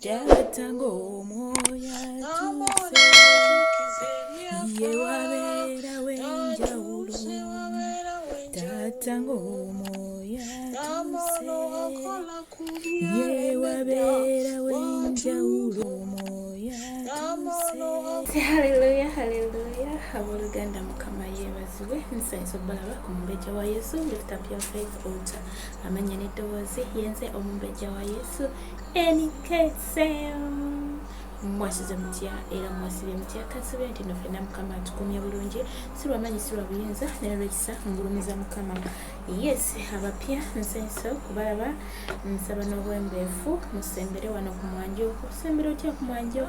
Tango moya tuse ye wabera wenjawulo Tango moya tuse ye wabera wenjawulo moya tuse. Hallelujah, hallelujah. Haboluganda mukama yebaziwe nsenso balaba ku mumbejja wa Yesu. Lift up your faith altar. Amanya n'eddoboozi yenze omumbejja wa Yesu. Enikese mwasize mutya era mwasibye mutya kasibe nti nofena mukama atukumye bulungi sirwamanyi sirwabuyinza nerwekisa ngulumiza mukama. Yes, abapya nsenso kubalaba nsaba n'obwembeefu musembere wano ku mwanjo osembere otya ku mwanjo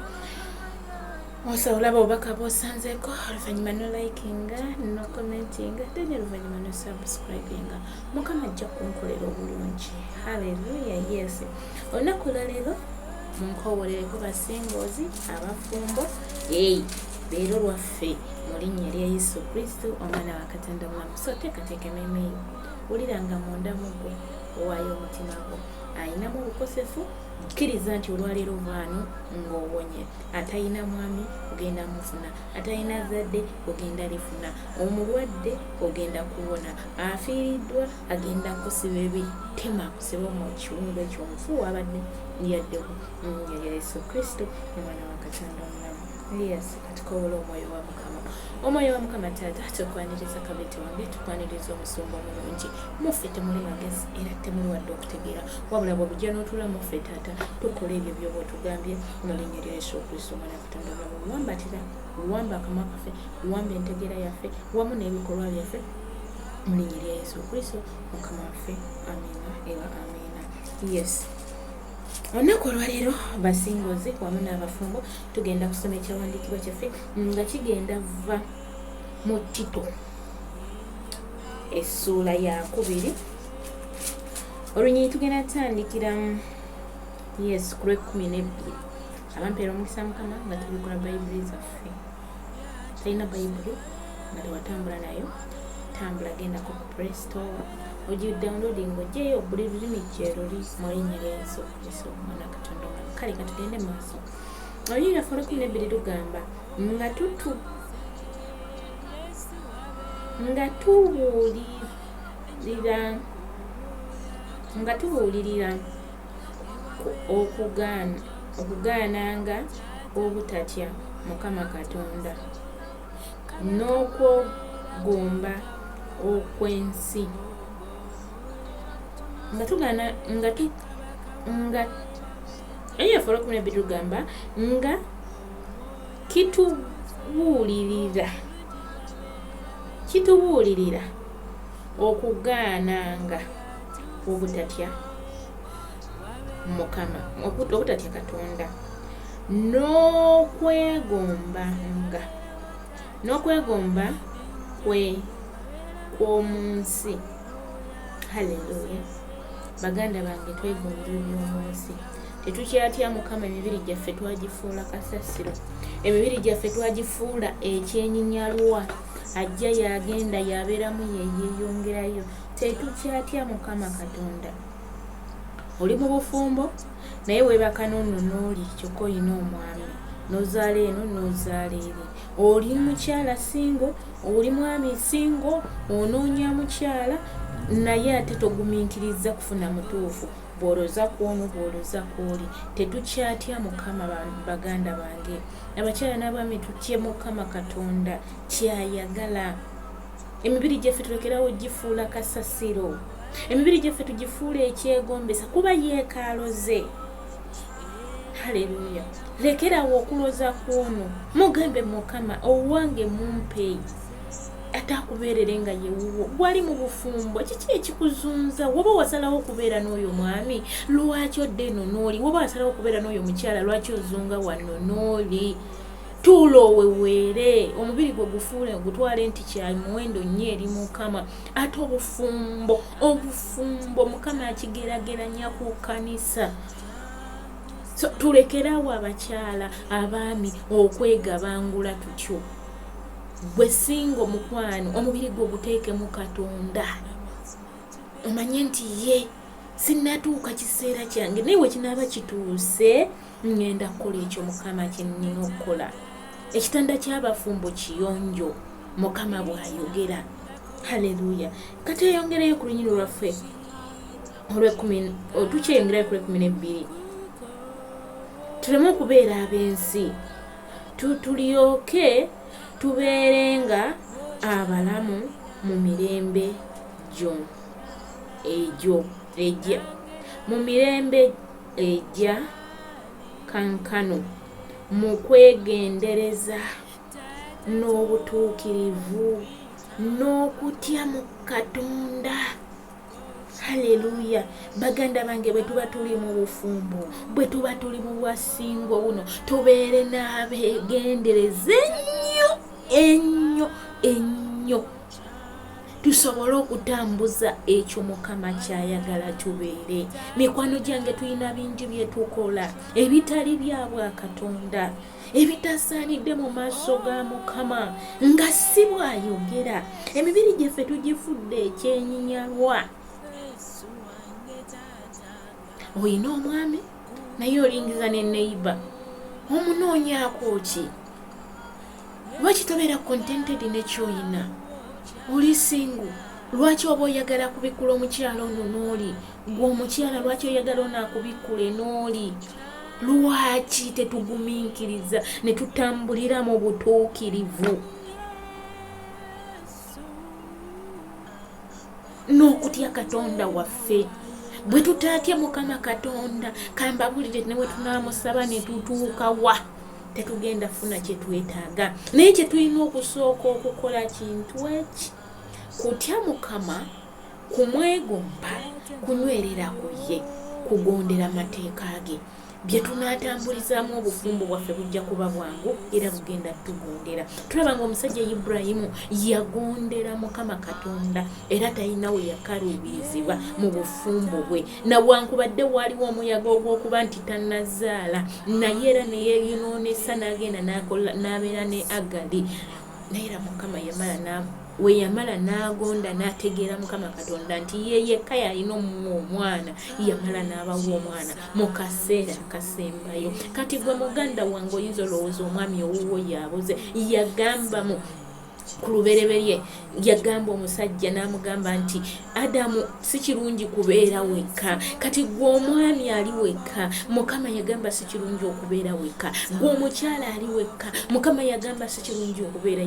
osa olaba obubaka bw'osanzeeko oluvannyuma no likinga no commentinga then oluvannyuma no subscribinga mukama ajja kunkolera obulungi. Haleluya. Yes, olunaku lwaleero munkowolereko basingozi abafumbo leero lwaffe mu linnya lya Yesu Kristo omwana wa Katonda omulamu. So teekateeka emmeeme yo wuliranga munda mu ggwe owaayo omutima gwo ayinamu obukosefu kkiriza nti olwaleero vaano ng'owonye. Atayina mwami ogenda mufuna, atayina zadde ogenda lifuna, omulwadde ogenda kuwona, afiiriddwa agenda kusiba ebitema kusiba mu kiwundu ekyomufu wabadde yaddeku ya Yesu Kristo omwana wa Katonda omulamu. Yes, katukowola omwoyo wa Mukama. Omwoyo wa Mukama Taata tukwaniriza kabete wange, tukwaniriza omusumba omulungi. Muffe temuli magezi era temuli wadde okutegeera wabula bw'obujja n'otuula muffe Taata tukola ebyo by'oba otugambye mu linnya lya Yesu Kristo omwana wa Katonda omulamu. Luwambatira, luwamba akamwa kaffe, luwamba entegeera yaffe wamu n'ebikolwa byaffe mu linnya lya Yesu Kristo Mukama waffe. Amiina era amiina. Yes, olunaku olwaleero basingozi wamu n'abafumbo tugenda kusoma ekyawandiikibwa kyaffe nga kigenda va mu Tito essuula ya 2 olunyiri tugenda tandikira yes ku lw'ekkumi abampeera omukisa Mukama nga tubikola bayibuli zaffe. Talina bayibuli nga tewatambula nayo tambula gendako ku Play Store ogi downloading ojeyo buli lulimi kyeruli mu linnya lya Yesu Kristo omwana wa Katonda omulamu. Kale katugende maaso. Olunyiri lwaffe olw'ekkumi lugamba nga tubuulirira okugaananga obutatya Mukama Katonda n'okwegomba okwensi lugamba nga kitubuulirira okugaananga obutatya Mukama obutatya Katonda n'okwegomba kw'omunsi. Haleluya. Baganda bange twegomba eby'omunsi. Tetukyatya Mukama. Emibiri gyaffe twagifuula kasasiro, emibiri gyaffe twagifuula ekyenyinyalwa. Ajja yagenda yabeeramu yeeyongerayo. Tetukyatya Mukama Katonda. Oli mu bufumbo naye weebaka n'onno n'oli kyokka olina omwami n'ozaala eno n'ozaala eri. Oli mukyala Singo, oli mwami Singo, onoonya mukyala naye ate togumiikiriza kufuna mutuufu. Bw'oloza kw'ono bw'oloza kw'oli. Tetukyatya Mukama baganda bange. Abakyala n'abaami tutye Mukama Katonda kyayagala. Emibiri gyaffe tulekerawo gifuula kasasiro. Emibiri gyaffe tugifuula ekyegombesa kuba yeekaloze. Haleluya. Lekerawo okuloza kw'ono mugambe Mukama owange mumpe atakubeerere nga yewuwo. Wali mu bufumbo kiki ekikuzunza? Woba wasalawo okubeera n'oyo mwami lwaki odde eno n'oli? Woba wasalawo okubeera n'oyo mukyala lwaki ozunga wano n'oli? Tuula oweweere omubiri gwe gufuule gutwale nti kya muwendo nnyo eri Mukama. Ate obufumbo Mukama akigerageranya ku kkanisa. So tulekerawo abakyala abaami okwegabangula tutyo. Gwe Singo mukwano omubiri gwe guteeke mu Katonda. Omanye nti ye sinnatuuka kiseera kyange naye wekinaaba kituuse ngenda kukola ekyo mukama kyenina okukola. Ekitanda ky'abafumbo kiyonjo mukama bw'ayogera. Haleluya. Kati eyongereyo ku lunyiro lwaffe tukyeyongerayo ku 12. Tuleme okubeera ab'ensi, tulyoke tubeerenga abalamu mu mirembe mu mirembe ejja kankano, mu kwegendereza n'obutuukirivu n'okutya mu Katonda. Haleluya. Baganda bange, bwe tuba tuli mu bufumbo, bwe tuba tuli mu bwasingo buno, tubeere n'abeegendereza ennyo tusobole okutambuza ekyo mukama kyayagala tubeere. Mikwano gyange, tulina bingi bye tukola ebitali bya Bwakatonda, ebitasaanidde mu maaso ga mukama nga si bw'ayogera. Emibiri gyaffe tugifudde ekyenyinyalwa. Oyina omwami naye olingiza ne neighbor, omunoonyaako ki? Lwaki tobeera contented nekyoyina? Oli single, lwaki oba oyagala kubikkula omukyala ono n'oli? Gwe omukyala lwaki oyagala ono akubikkule n'oli? Lwaki tetugumiikiriza ne tutambulira mu butuukirivu n'okutya Katonda waffe? Bwe tutaatya mukama Katonda, kambabulire ne bwe tunaamusaba ne tutuuka wa, tetugenda funa kye twetaaga. Naye kye tulina okusooka okukola kintu eki: kutya mukama, kumwegomba, kunywerera ku ye, kugondera amateeka ge. Bye tunaatambulizaamu obufumbo bwaffe bujja kuba bwangu era bugenda tugondera. Tulaba ng'omusajja Ibulayimu yagondera mukama Katonda era talina we yakaluubirizibwa mu bufumbo bwe. Nawankubadde waaliwo omuyaga ogw'okuba nti tannazaala, naye era ne yeeyonoonesa n'agenda n'abeera ne Agali. Naye era mukama yamala n'agonda n'ategeera mukama Katonda nti ye yekka yalina omwana, yamala n'abawa omwana mu kaseera akasembayo. Kati gwe muganda wange oyinza olowooza omwami owuwo yabuze. Yagambamu ku lubereberye, yagamba omusajja n'amugamba nti Adamu si kirungi kubeera wekka. Kati gwe omwami ali wekka, mukama yagamba si kirungi okubeera wekka. Gwe omukyala ali wekka, mukama yagamba si kirungi okubeera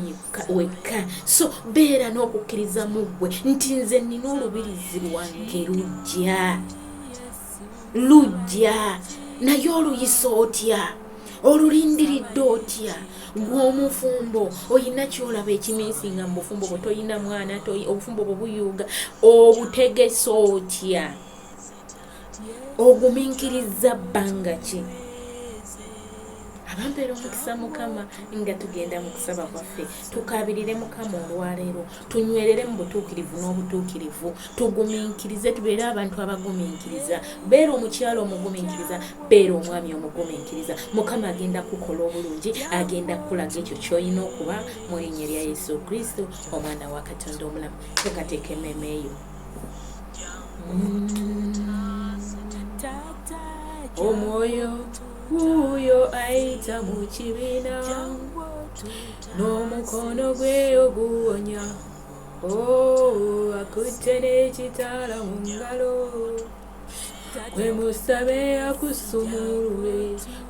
wekka. So beera n'okukkiriza mu ggwe nti nze nina olubirizi lwange lujja, naye oluyisa otya? Olulindiridde otya? Gwe omufumbo oyina kyolaba ekimiisinga mu bufumbo bwe, toyina mwana, obufumbo bwe buyuuga, obutegesa otya? Ogumiikiriza bbanga ki? Abampeera omukisa mukama nga tugenda mu kusaba kwaffe, tukaabirire mukama olwaleero, tunywerere mu butuukirivu n'obutuukirivu, tugumiikirize, tubeere abantu abagumiikiriza. Beera omukyala omugumiikiriza, beera omwami omugumiikiriza. Mukama agenda kukola obulungi, agenda kukulaga ekyo ky'olina okuba mu linnya lya Yesu Kristo, omwana wa Katonda omulamu. Tukateeka emmeeme eyo. Omwoyo uyo ayita mu kibiina, n'omukono gwe oguwonya, akutte n'ekitala mu ngalo, gwe musabe akusumulule,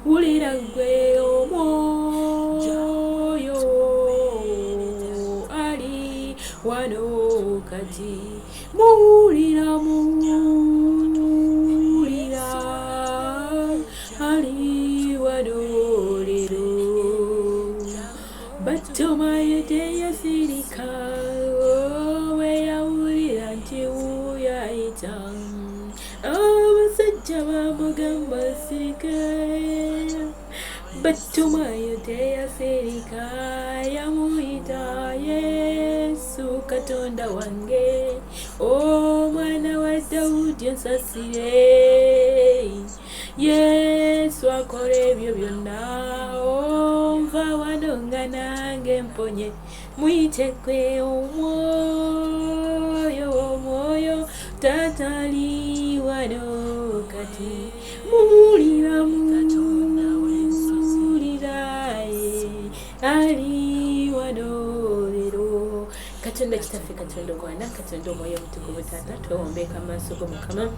wulira gwe omwoyo ali wano kati, muwulira ali wano leero, batomaye teyasirika, we yawulira nti wuyo ayita, abasajja bamugamba sirika, batomaye teyasirika, yamuyita Yesu Katonda wange, omwana wa Dawudi onsasire, Yesu akola ebyo byonna, onva wano nga nange mponye, muyite gwe omwoyo tatali wano kati mulira ali wadolero Katonda kitaffe Katonda Bwana Katonda Omwoyo Omutukuvu Taata twewombeeka amaaso go Mukama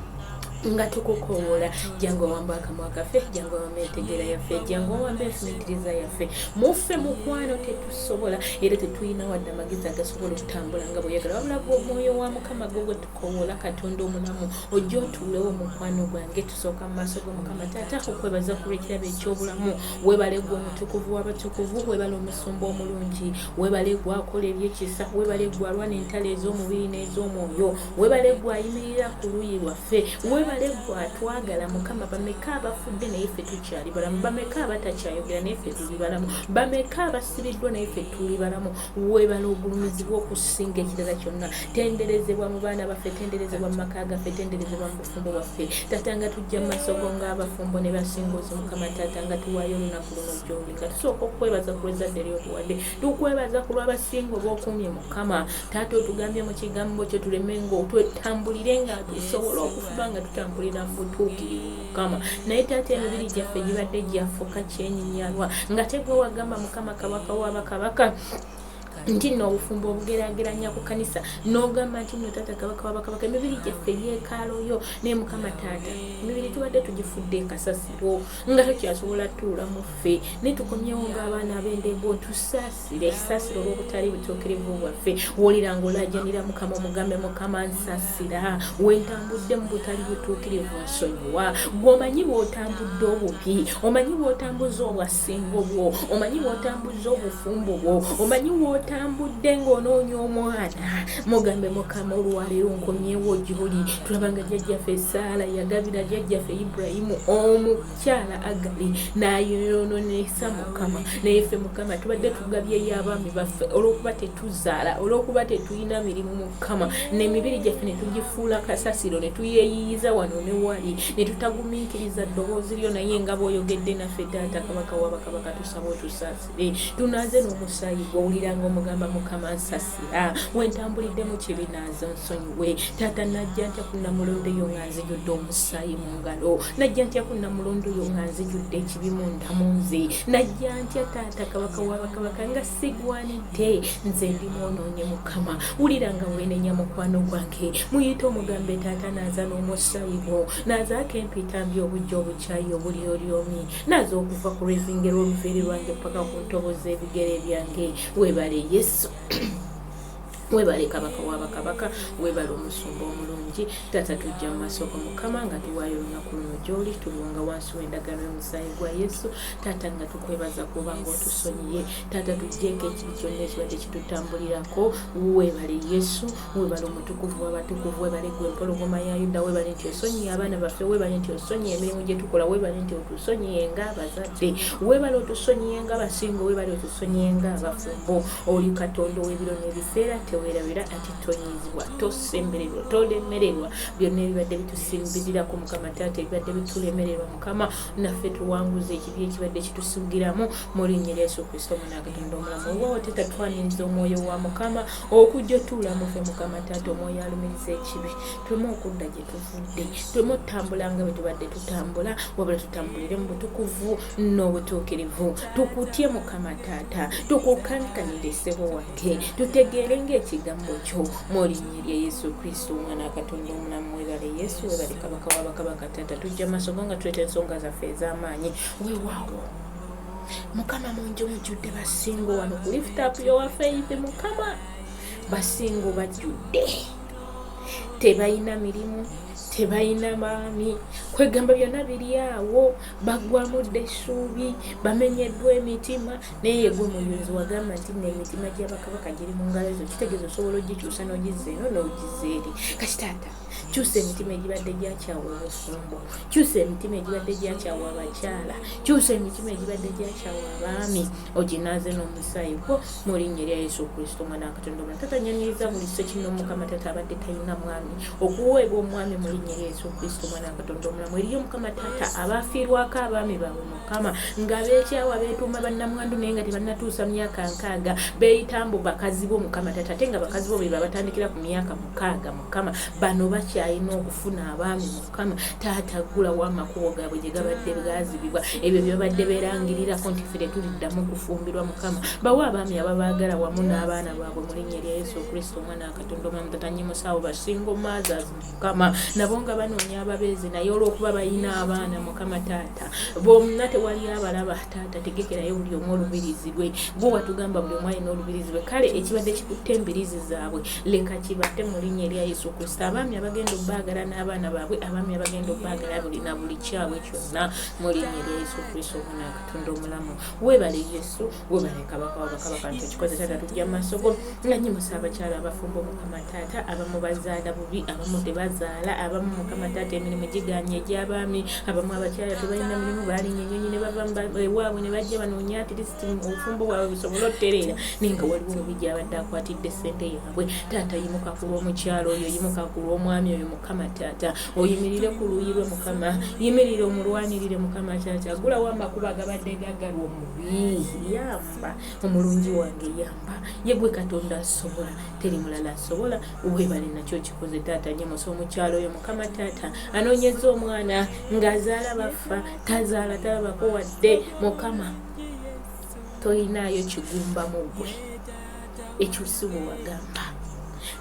nga tukukoola jangu wamba akamwa kaffe jangu wamba entegeera yaffe jangu wamba enfumiitiriza yaffe muffe mukwano tetusobola era tetulina wadde amagezi agasobola okutambula nga bw'oyagala wabula omwoyo wa Mukama gwe gwe tukoola Katonda omulamu ojja otuulewo mukwano gwange tusooka mu maaso go Mukama Taata okwebaza ku lw'ekirabo eky'obulamu weebale gwe omutukuvu w'abatukuvu weebale omusumba omulungi weebale gwe akola ebyekisa weebale gwe alwana entalo ez'omubiri n'ez'omwoyo weebale gwe ayimirira ku luuyi lwaffe weebale gwe atwagala Mukama bameka abafudde naye ffe tukyali balamu bameka abatakyayogera naye ffe tuli balamu bameka abasibiddwa naye ffe tuli balamu weebale ogulumizibwa okusinga ekirala kyonna tenderezebwa mu baana baffe tenderezebwa mu maka gaffe tenderezebwa mu bufumbo bwaffe Taata nga tujja mu maaso go ng'abafumbo ne basingozi Mukama Taata nga tuwaayo olunaku luno gy'oli nga tusooka okwebaza ku lw'ezzadde ly'otuwadde tukwebaza ku lw'abasinga b'okumye Mukama Taata otugambye mu kigambo kyo tuleme ng'otwetambulire nga tusobole okufuba nga tutambulira mu butuukirivu Mukama naye Taata emibiri gyaffe gibadde gyafuuka kyenyinyalwa nga tegwe wagamba Mukama kabaka w'abakabaka nti no obufumbo obugeraageranya ku kanisa n'ogamba nti no Taata kabaka w'abakabaka emibiri gyaffe yeekaaloyo naye Mukama Taata emibiri tubadde tugifudde kasasiro nga tukyasobola tuula mu ffe ne tukomyewo ng'abaana ab'endembe otusaasire ekisaasiro olw'obutali butuukirivu bwaffe wulira ng'olaajanira Mukama omugambe Mukama nsaasira wentambudde mu butali butuukirivu nsonyiwa gw'omanyi bw'otambudde obubi omanyi bw'otambuza obwasingo bwo omanyi bw'otambuza obufumbo bwo omanyi tambudde ng'onoonya omwana mugambe Mukama olwaleero nkomyewo gy'oli tulabanga jjajjaffe Saala yagabira jjajjaffe Ibulayimu omukyala Agali n'ayonoonesa Mukama naye ffe Mukama tubadde tugabyeyo abaami baffe olw'okuba tetuzaala olw'okuba tetulina mirimu Mukama n'emibiri gyaffe ne tugifuula kasasiro ne tuyeeyiyiza wano ne wali ne tutagumiikiriza ddoboozi lyo naye nga bw'oyogedde naffe Taata kabaka w'abakabaka tusaba otusaasire tunaaze n'omusaayi gw'owuliranga mugamba Mukama nsasira wentambulidde mu kibinaazo nsonyiwe Taata najja ntya ku Namulondo yo nga nzijudde omusaayi mu ngalo najja ntya ku Namulondo yo nga nzijudde ekibi munda mu nze najja ntya Taata kabaka w'abakabaka nga sigwanidde nze ndi mwonoonye Mukama wulira nga weenenya mukwano gwange muyite omugambe Taata naaza n'omusaayi gwo naazaako empitambi obujja obukyayi obuli olyomi naaza okuva ku lwevingero oluveere lwange paka ku ntobo z'ebigere byange weebale Yesu webale kabaka w'abakabaka webale omusumba omulungi Taata tujja mu maaso go Mukama nga tuwaayo olunaku luno gy'oli tulunga wansi w'endagaano y'omusaayi gwa Yesu Taata nga tukwebaza kuba ng'otusonyiye Taata tuggyeko ekibi kyonna ekibadde kitutambulirako webale Yesu webale omutukuvu w'abatukuvu webale gwe empologoma ya Yuda webale nti osonyiye abaana baffe webale nti osonyiye emirimu gye tukola webale nti otusonyiye ng'abazadde webale otusonyiye ng'abasingo webale otusonyiye ng'abafumbo oli Katonda ow'ebiro n'ebiseera teweerabira ati tonyizibwa tosembererwa tolemererwa byonna ebibadde bitusimbirira ku Mukama Taata ebibadde bitulemererwa Mukama naffe tuwanguza ekibi ekibadde kitusugiramu mu linnya lya Yesu Kristo Omwana wa Katonda omulamu olwawo Taata twaniriza omwoyo wa Mukama okujja otuula mu ffe Mukama Taata omwoyo alumiriza ekibi tuleme okudda gye tuvudde tuleme otutambula nga bwe tubadde tutambula wabula tutambulire mu butukuvu n'obutuukirivu tukutye Mukama Taata tukukankanire ssebo wange tutegeere ng'ekigambo kyo mu linnya lya Yesu Kristo Omwana wa Katonda omulamu webale Yesu webale kabaka w'abakabaka Taata tujja maaso go nga tuleeta ensonga zaffe ez'amaanyi weewaawo Mukama munju mujjudde basingo wano ku lift up your faith Mukama basingo bajjudde tebalina mirimu tebalina baami kwegamba byonna biri awo baggwamudde essuubi bamenyeddwa emitima naye gwe muyunzi wagamba nti n'emitima gy'abakabaka giri mu ngalo zo kitegeeza osobola ogikyusa n'ogizza eno n'ogizza eri kati Taata kyusa emitima egibadde gyakyawa obufumbo kyusa emitima egibadde gyakyawa abakyala kyusa emitima egibadde gyakyawa abaami oginaaze n'omusaayi gwo mu linnya lya Yesu Kristo Omwana wa Katonda omulamu Taata nyaniriza buli kiso kino Mukama Taata abadde talina mwami okuweebwa omwami mu linnya lya Yesu Kristo Omwana wa Katonda omulamu eriyo Mukama Taata abaafiirwako abaami baabwe Mukama nga beekyawa beetuuma bannamwandu naye nga tebannatuusa myaka 6 beeyita mbu bakazi bo Mukama Taata ate nga bakazi bo be babatandikira ku myaka 6 Mukama bano bakyalina okufuna abaami Mukama taata gulawo amakubo gaabwe gye gabadde gaazibibwa ebyo bye babadde beerangirirako nti ffe tetuliddamu kufumbirwa Mukama bawa abaami ababaagala wamu n'abaana baabwe mu linnya lya Yesu Kristo omwana wa Katonda omulamu tatanyimusaawo basingo mothers Mukama nabo nga banoonya ababeezi naye olw'okuba balina abaana Mukama taata bonna tewali abalaba taata tegekerayo buli omu olubirizi lwe gwe watugamba buli omu alina olubirizi lwe kale ekibadde kikutte embirizi zaabwe leka kibatte mu linnya lya Yesu Kristo abaami abagenda obbaagala n'abaana baabwe abaami abagenda obbaagala buli na buli kyabwe kyonna mu linnya lya Yesu Kristo omwana wa Katonda omulamu weebale Yesu weebale kabaka wa bakabaka nti ekikoze taata tujja mu maaso go nga nnyimusa abakyala abafumbo Mukama taata abamu bazaala bubi abamu tebazaala abamu Mukama taata emirimu giganye egy'abaami abamu abakyala tebalina mirimu baalinya ennyonyi ne bava ewaabwe ne bajja banoonya atirisiti obufumbo bwabwe busobole otereera naye nga waliwo omubi gy'abadde akwatidde ssente yaabwe taata yimuka ku lw'omukyalo oyo yimuka ku lw'omwami oyo Mukama taata oyimirire ku luuyi lwe Mukama yimirire omulwanirire Mukama taata gulawo amakubo agabadde gaggalwa omubi yamba omulungi wange yamba ye gwe Katonda asobola teri mulala asobola weebale nakyo kikoze taata nyimusa omukyalo oyo Mukama taata anoonyeza omwana ng'azaala bafa tazaala talabako wadde Mukama toyinaayo kigumba mu gwe ekyusi bwe wagamba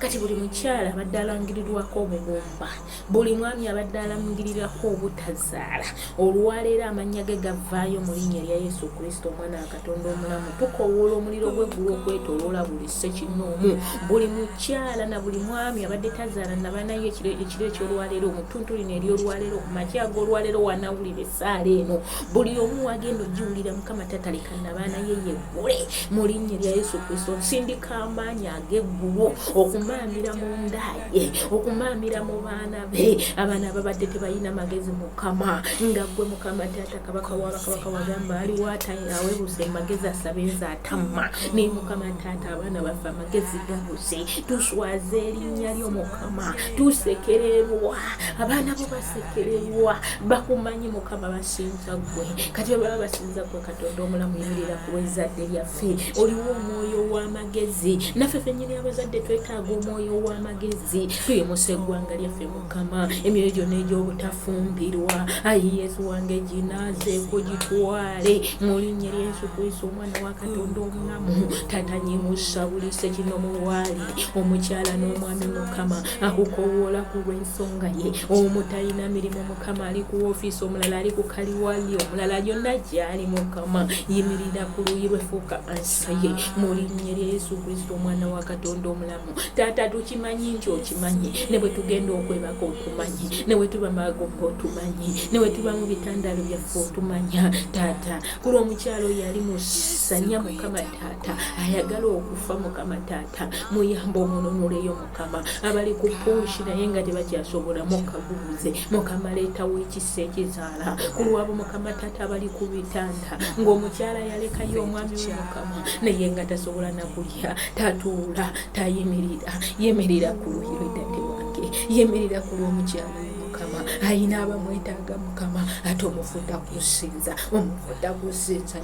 kati buli mukyala abadde alangirirwako obugumba buli mwami abadde alangirirwako obutazaala olwaleero amannya ge gavaayo mu linnya lya Yesu Kristo omwana wa Katonda omulamu tukowoola omuliro gw'eggulu okwetooloola buli ssekinnoomu buli mukyala na buli mwami abadde tazaala nabanayo ekiro eky'olwaleero omutuntuli n'ery'olwaleero ku makya ag'olwaleero wanawulira essaala eno buli omu wagenda ogiwulira Mukama taata leka nabanaye yeggule mu linnya lya Yesu Kristo nsindika amaanyi ag'eggulu okumaamira mu ndaaye okumaamira mu baana be abaana ababadde tebalina magezi Mukama nga ggwe Mukama taata kabaka w'abakabaka wagamba aliwo aweebuse magezi asaba enza atamma naye Mukama taata abaana baffe amagezi gabuse tuswaza erinnya lyo Mukama tusekererwa abaana bo basekererwa bakumanyi Mukama basinza ggwe kati baba basinza ggwe Katonda omulamu yimirira ku ezzadde lyaffe oliwo omwoyo w'amagezi naffe ffennyini abazadde twetaaga omwoyo w'amagezi tuyemuse eggwanga lyaffe Mukama emyoyo gyonna egy'obutafumbirwa ayi Yesu wange ginaazeeko gitwale mu linnya lya Yesu Kristo omwana wa Katonda omulamu taata nyimusa buli ssekinomu waali omukyala n'omwami Mukama akukowoola ku lw'ensonga ye omu talina mirimu Mukama ali ku woofiisi omulala ali ku kaliwali omulala gyonna gyali Mukama yimirira ku luuyi lwefuuka ansa ye mu linnya lya Yesu Kristo omwana wa Katonda omulamu taata tukimanyi nti okimanyi ne bwe tugenda okwebaka otumanyi ne bwe tuba magomba otumanyi ne bwe tuba mu bitandaalo byaffe otumanya taata kuli omukyalo yali musanya Mukama taata ayagala okufa Mukama taata muyamba omunonoleyo Mukama abali ku puushi naye nga tebakyasobola mukagubuze Mukama leetawo ekisa ekizaala kulwabo Mukama taata abali ku bitanda ng'omukyala yalekayo omwami we Mukama naye nga tasobola nakulya tatuula tayimirira yemerera ku luuyi lw'eddadde wange yemerera ku lw'omukyalo Mukama ayina abamwetaaga Mukama ate omufuta kusinza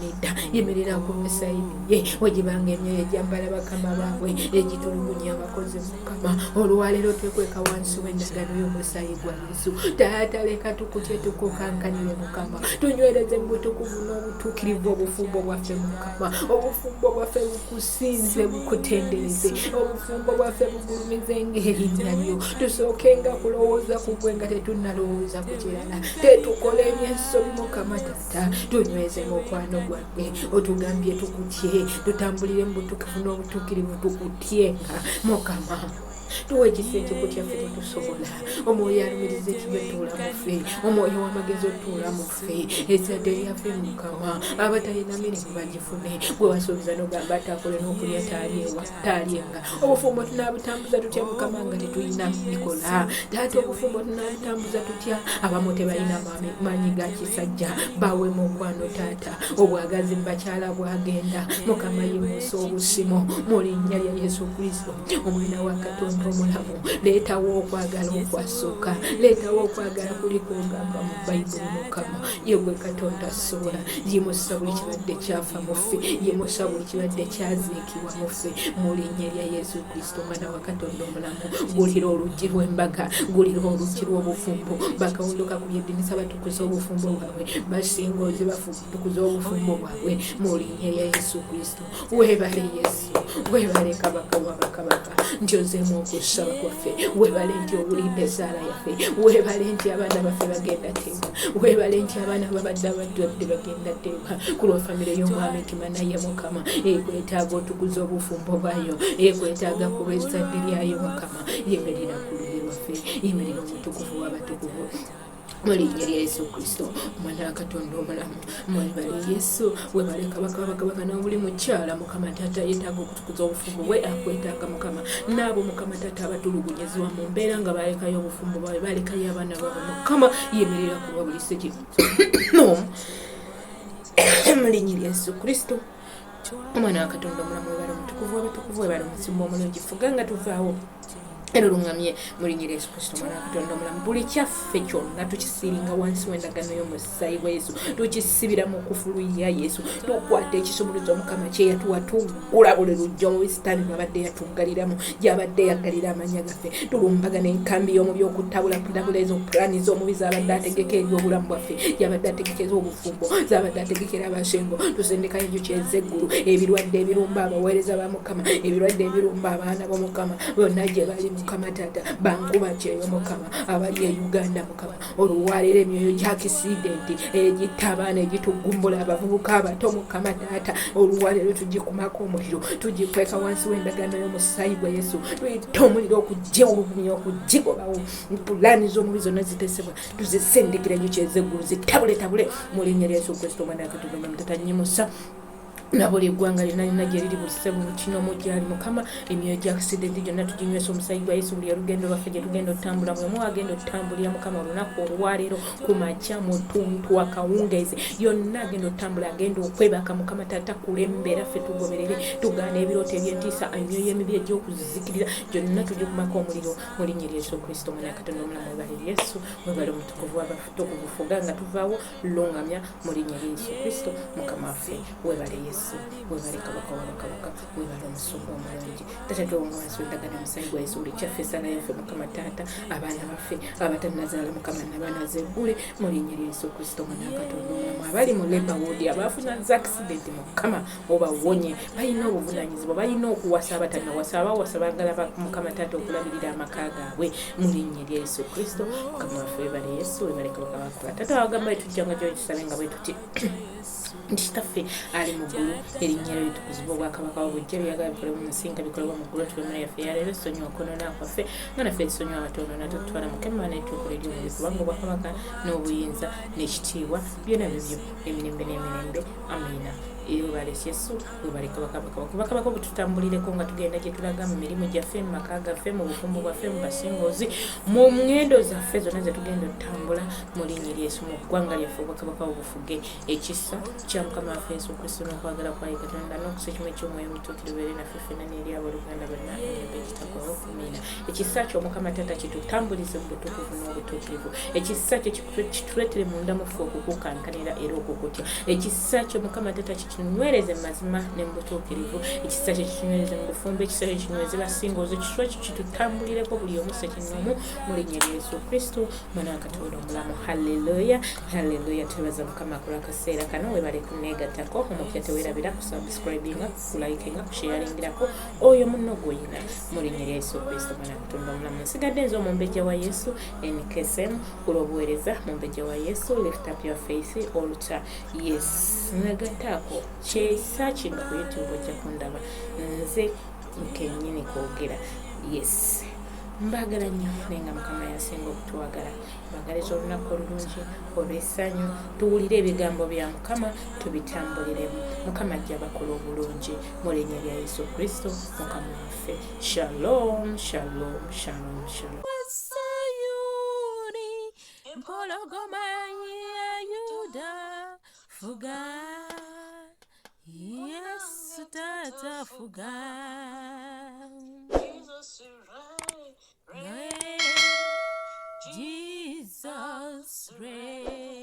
nedda yemerera ku musayidi ye wegibanga emyoyo egyambala bakama baabwe egitulugunya abakozi Mukama olwaleero twekweka wansi w'endagano y'omusaayi gwa Yesu taata leka tukutye tukukankanire Mukama tunywereze mu butukuvu n'obutuukirivu obufumbo bwaffe Mukama obufumbo bwaffe bukusinze bukutendereze obufumbo bwaffe bugulumize ng'erinnya lyo tusookenga kulowooza ku gwe nga tetunnalowooza ku kirala tetukola ebyensobi Mukama taata tunyweze mukwano gwaffe otugambye tukutye tutambulire mu butukuvu n'obutuukirivu tukutyenga Mukama tuwe ekisa ekikutya ffe tetusobola omwoyo alumiriza ekibetuula mu ffe omwoyo w'amagezi otuula mu ffe ezzadde lyaffe Mukama abatalina mirimu bagifune gwe wasuubiza n'ogamba ataakole n'okulya taalyenga obufumbo tunaabutambuza tutya Mukama nga tetulina bikola taata obufumbo tunaabutambuza tutya abamu tebalina maanyi ga kisajja bawe mukwano taata obwagazi mubakyala bwagenda Mukama yimusa obusimo mu linnya lya Yesu Kristo omwana wa Katonda katonda omulamu leetawo okwagala okwasooka leetawo okwagala kuliko ogamba mu bayibuli mukama yegwe katonda asobola yimusa buli kibadde kyafa muffe yimusa buli kibadde kyaziikibwa muffe mu linnya lya yesu kristo mwana wa katonda omulamu gulira oluggi lw'embaga gulira oluggi lw'obufumbo bakawunduka ku by'eddinisa batukuza obufumbo bwabwe basingozi batukuza obufumbo bwabwe mu linnya lya yesu kristo weebale yesu weebale kabaka wa bakabaka nti ozeemu okusaba kwaffe weebale nti owulidde esaala yaffe weebale nti abaana baffe bagenda teeba weebale nti abaana babadde abadwadde bagenda teeba ku lwa famire y'omwami kimanaye mukama ekwetaaga otukuza obufumbo bwayo ekwetaaga kuba ezzadde lyayo mukama yemerera ku lulwe lwaffe yemerera omutukuvu w'abatukuvu mu linnya lya yesu kristo omwana wa katonda omulamu mwebale yesu webale kabaka bakabaka n'obuli mukyala mukama taata yeetaaga okutukuza obufumbo bwe akwetaaga mukama n'abo mukama taata abatulugunyizibwa mu mbeera nga balekayo obufumbo bwabwe balekayo abaana baabwe mukama yemerera kuba buli seki mu linnya lya yesu kristo omwana wa katonda omulamu webale omutukuvu w'abatukuvu webale omusimba omulungi fuga nga tuvaawo era olungamye mu linnya lya yesu kristo omwana wa katonda omulamu buli kyaffe kyonna tukisiringa wansi w'endagaano y'omusaayi gwa yesu tukisibira mu kufulu ya yesu tukwata ekisumuluzo omukama kye yatuwa tuggula buli lujja omubi sitaani lwabadde yatuggaliramu gy'abadde yagalira amanya gaffe tulumbagana enkambi y'omubi okutabulapulabula ezo pulaani z'omubi z'abadde ategeka eri obulamu bwaffe gy'abadde ategekeza obufumbo z'abadde ategekera abasengo tusendekayo enjuki ez'eggulu ebirwadde ebirumba abaweereza ba mukama ebirwadde ebirumba abaana b'omukama bonna gye bali mukama taata bankuba kyeyo mukama abali e uganda mukama olwaleero emyoyo gya kisidenti egitta abaana egitugumbula abavubuka abato mukama taata olwaleero tugikumako omuliro tugikweka wansi w'endagaano y'omusaayi gwa yesu tuyita omuliro okujja olugumya okugigobawo pulaani z'omubi zonna zitesebwa tuzisendekera enjuki ez'eggulu zitabule mu linnya lya yesu kristo omwana wa katonda omulamu taata nyimusa na buli eggwanga lyonna gye liri buli ssebo kino gyali mukama emyoyo gya kisidenti gyonna tuginywesa omusaayi gwa yesu buli olugendo lwaffe gye tugenda otutambula mwemu agenda otutambulira mukama olunaku olwaleero ku makya mu tuntu akawungeezi yonna agenda otutambula agenda okwebaka mukama taata kulembera ffe tugoberere tugaana ebirooto ebyentiisa emyoyo emibi egy'okuzikirira gyonna tugikumako omuliro mu linnya lya yesu kristo omwana wa katonda omulamu webale yesu webale omutukuvu w'abatukuvu fuga nga tuvaawo lungamya mu linnya lya yesu kristo mukama waffe webale yesu webale kabaka wabakabaka webale omusumba omulungi taata tuwonga wansi w'endagaano y'omusaayi gwa yesu buli kyaffe esaala yaffe mukama taata abaana baffe abatanazaala mukama nabanazeggule mu linnya lya yesu kristo omwana wa katonda omulamu abali mu leba woodi abaafuna zaksidenti mukama obawonye balina obuvunaanyizibwa balina okuwasa abatanawasa abawasa baagala mukama taata okulabirira amaka gaabwe mu linnya lya yesu kristo mukama waffe webale yesu webale kabaka wakola taata wagamba etujjanga gyokisabe nga bwe tuti nti kitaffe ali mu ggulu erinnya lyo litukuzibwa obwakabaka obujja byagala bikolebwa mu nsi nga bikolebwa mu ggulu tube muna yaffe yaleero esonyiwa okwonona kwaffe nga naffe esonyiwa abatonoona tutwala mukama n'etuukulu ery'omubiri kubanga obwakabaka n'obuyinza n'ekitiibwa byonna bibyo emirembe n'emirembe amiina webale yesu webale kabaka obututambulireko nga tugenda gye tulaga mu mirimu gyaffe mu maka gaffe mu bufumbo bwaffe mu basingozi mu ngendo zaffe zonna ze tugenda otutambula mu linnya lya yesu mu ggwanga lyaffe obwakabaka obufuge ekisa kya mukama waffe yesu kristo n'okwagala kwaye katonda n'okusa ekimu eky'omwoyo omutuukirivu eri naffe ffenna n'eri abooluganda bonna ekitakwawo kumiina ekisa ky'omukama taata kitutambulize mu butukuvu n'obutuukirivu ekisa kyo kituleetere munda mu ffe okukukankanira era okukutya ekisa ky'omukama taata kinywereze mu mazima ne mu butuukirivu ekisa kyo kinywereze mu bufumbo ekisa kyo kinyweze basingozi ekisa kyo kitutambulireko buli omu ssekinoomu mu linnya lya yesu kristo mwana wa katonda omulamu halleluya halleluya twebaza mukama kulwakaseera kano webale kuneegattako omupya teweerabira kusubscribinga kulikinga kusharingirako oyo munno gw'oyina mu linnya lya yesu kristo mwana wa katonda omulamu nsigadde nze omumbejja wa yesu nkesem kulw'obuweereza mumbejja wa yesu lift up your face altar yes negattaako kyesa kino ku youtube ojja kundaba nze nkennyini kwogera yes mbagala nnyo naye nga mukama yasinga okutwagala mbagaliza olunaku olulungi olw'essanyu tuwulire ebigambo bya mukama tubitambuliremu mukama ajja bakola obulungi mu linnya lya yesu kristo mukama waffe shalom shalom shalom shalom empologoma ya yuda fuga yesu tata fuga Jesus reign.